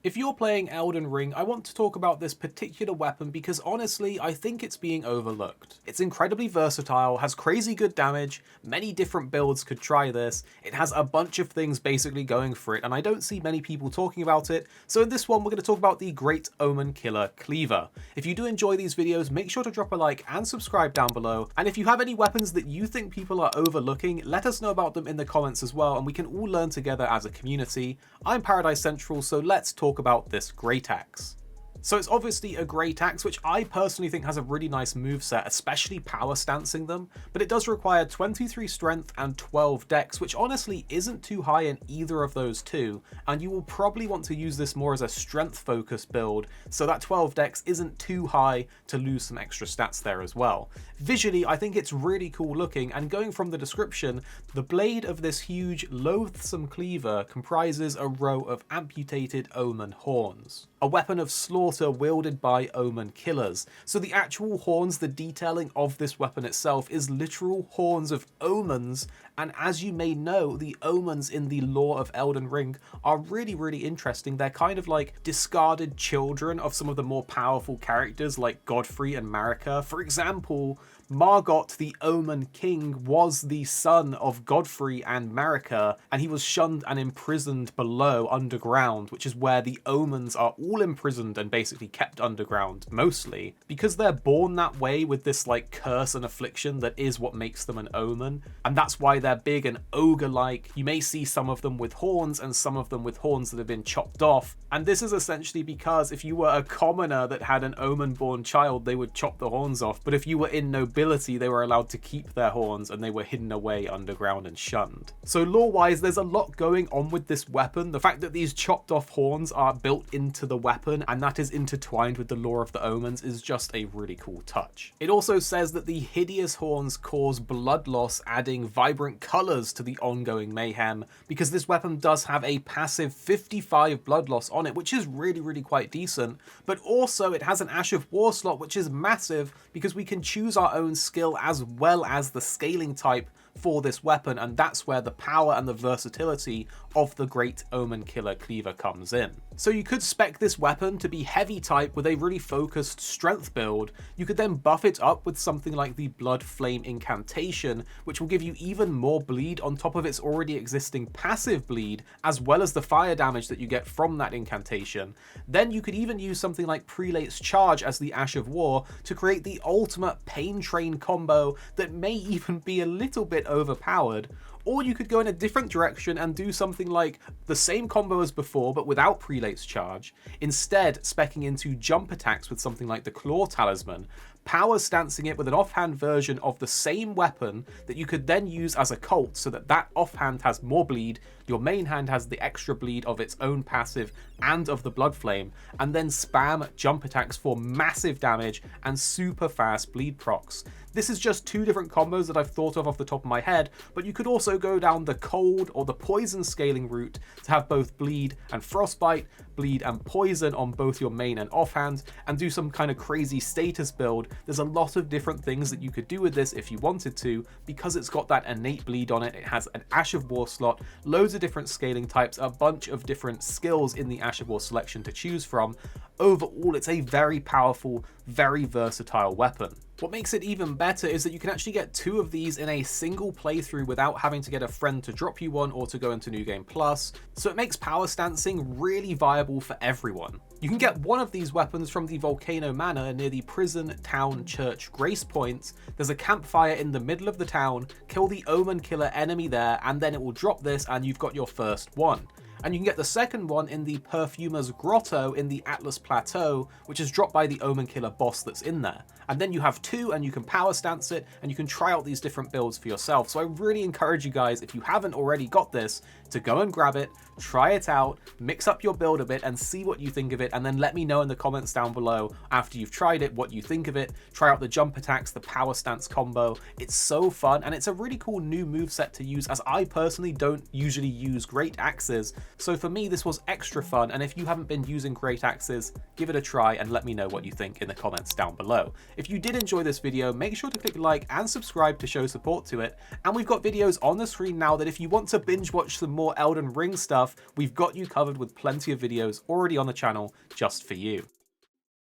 If you're playing Elden Ring, I want to talk about this particular weapon because honestly, I think it's being overlooked. It's incredibly versatile, has crazy good damage, many different builds could try this, it has a bunch of things basically going for it, and I don't see many people talking about it, so in this one we're going to talk about the Great Omenkiller Cleaver. If you do enjoy these videos, make sure to drop a like and subscribe down below, and if you have any weapons that you think people are overlooking, let us know about them in the comments as well, and we can all learn together as a community. I'm Paradise Central, so let's talk about this greataxe. So it's obviously a greataxe, which I personally think has a really nice moveset, especially power stancing them, but it does require 23 strength and 12 dex, which honestly isn't too high in either of those two, and you will probably want to use this more as a strength focused build, so that 12 dex isn't too high to lose some extra stats there as well. Visually, I think it's really cool looking, and going from the description, the blade of this huge, loathsome cleaver comprises a row of amputated omen horns. A weapon of slaughter wielded by omen killers. So the actual horns, the detailing of this weapon itself is literal horns of omens, and as you may know, the omens in the lore of Elden Ring are really interesting. They're kind of like discarded children of some of the more powerful characters like Godfrey and Marika. For example, Margot, the Omen King, was the son of Godfrey and Marika, and he was shunned and imprisoned below underground, which is where the omens are all imprisoned and basically kept underground, mostly. Because they're born that way with this like curse and affliction that is what makes them an omen, and that's why they're big and ogre-like. You may see some of them with horns and some of them with horns that have been chopped off, and this is essentially because if you were a commoner that had an omen-born child, they would chop the horns off, but if you were in nobility, they were allowed to keep their horns and they were hidden away underground and shunned. So lore-wise, there's a lot going on with this weapon. The fact that these chopped off horns are built into the weapon and that is intertwined with the lore of the omens is just a really cool touch. It also says that the hideous horns cause blood loss, adding vibrant colors to the ongoing mayhem, because this weapon does have a passive 55 blood loss on it, which is really quite decent, but also it has an Ash of War slot, which is massive because we can choose our own skill as well as the scaling type for this weapon, and that's where the power and the versatility of the Great Omenkiller Cleaver comes in. So you could spec this weapon to be heavy type with a really focused strength build. You could then buff it up with something like the Blood Flame Incantation, which will give you even more bleed on top of its already existing passive bleed, as well as the fire damage that you get from that incantation. Then you could even use something like Prelate's Charge as the Ash of War to create the ultimate Pain Train combo that may even be a little bit overpowered. Or you could go in a different direction and do something like the same combo as before but without Prelate's Charge, instead speccing into jump attacks with something like the Claw Talisman, power stancing it with an offhand version of the same weapon that you could then use as occult so that that offhand has more bleed, your main hand has the extra bleed of its own passive and of the Blood Flame, and then spam jump attacks for massive damage and super fast bleed procs. This is just two different combos that I've thought of off the top of my head, but you could also go down the cold or the poison scaling route to have both bleed and frostbite, bleed and poison on both your main and offhand, and do some kind of crazy status build. There's a lot of different things that you could do with this if you wanted to, because it's got that innate bleed on it. It has an Ash of War slot, loads of different scaling types, a bunch of different skills in the Ash of War selection to choose from. Overall, it's a very powerful, very versatile weapon. What makes it even better is that you can actually get two of these in a single playthrough without having to get a friend to drop you one or to go into New Game Plus, so it makes power stancing really viable for everyone. You can get one of these weapons from the Volcano Manor near the Prison Town Church Grace Point. There's a campfire in the middle of the town, kill the Omen Killer enemy there, and then it will drop this and you've got your first one. And you can get the second one in the Perfumer's Grotto in the Atlas Plateau, which is dropped by the Omenkiller boss that's in there. And then you have two and you can power stance it and you can try out these different builds for yourself. So I really encourage you guys, if you haven't already got this, to go and grab it, try it out, mix up your build a bit and see what you think of it, and then let me know in the comments down below after you've tried it what you think of it. Try out the jump attacks, the power stance combo. It's so fun and it's a really cool new moveset to use, as I personally don't usually use great axes. So for me, this was extra fun, and if you haven't been using great axes, give it a try and let me know what you think in the comments down below. If you did enjoy this video, make sure to click like and subscribe to show support to it, and we've got videos on the screen now that if you want to binge watch some more Elden Ring stuff, we've got you covered with plenty of videos already on the channel just for you.